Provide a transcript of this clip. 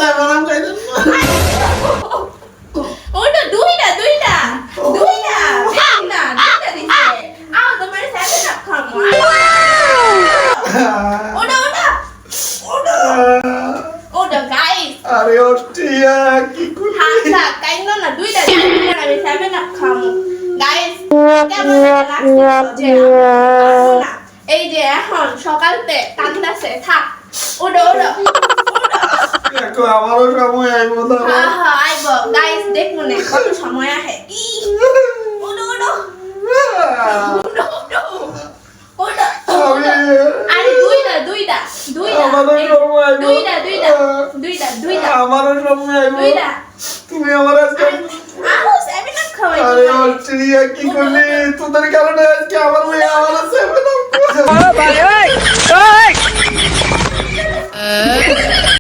seven up খাইতেন ওটা দুইটা দুইটা দুইটা না দুইটা দিছে আও তোমার সেভেন আপ খামু ওটা ওটা ওটা ওটা গাইস আরে অস্ট্রিয়া কি করলি হাসা কাইনো না দুইটা দুইটা আমি সেভেন আপ খামু গাইস কেমন লাগছে যে এই যে এখন সকালতে কান্দাছে থাক ওটা ওটা দেখো আমারও সময় আইব না হ্যাঁ হ্যাঁ আইব গাইস দেখুন কত সময় আহে ওটা ওটা ওটা ওটা আরে দুইটা দুইটা দুইটা আমারও সময় আইব দুইটা দুইটা দুইটা দুইটা আমারও সময় আইব দুইটা তুমি আমার আজকে আরো সেভেন আপ খাওয়াই আরে অস্ট্রিয়া কি করলি তোদের কারণে আজকে আমার মেয়ে আমার সেভেন আপ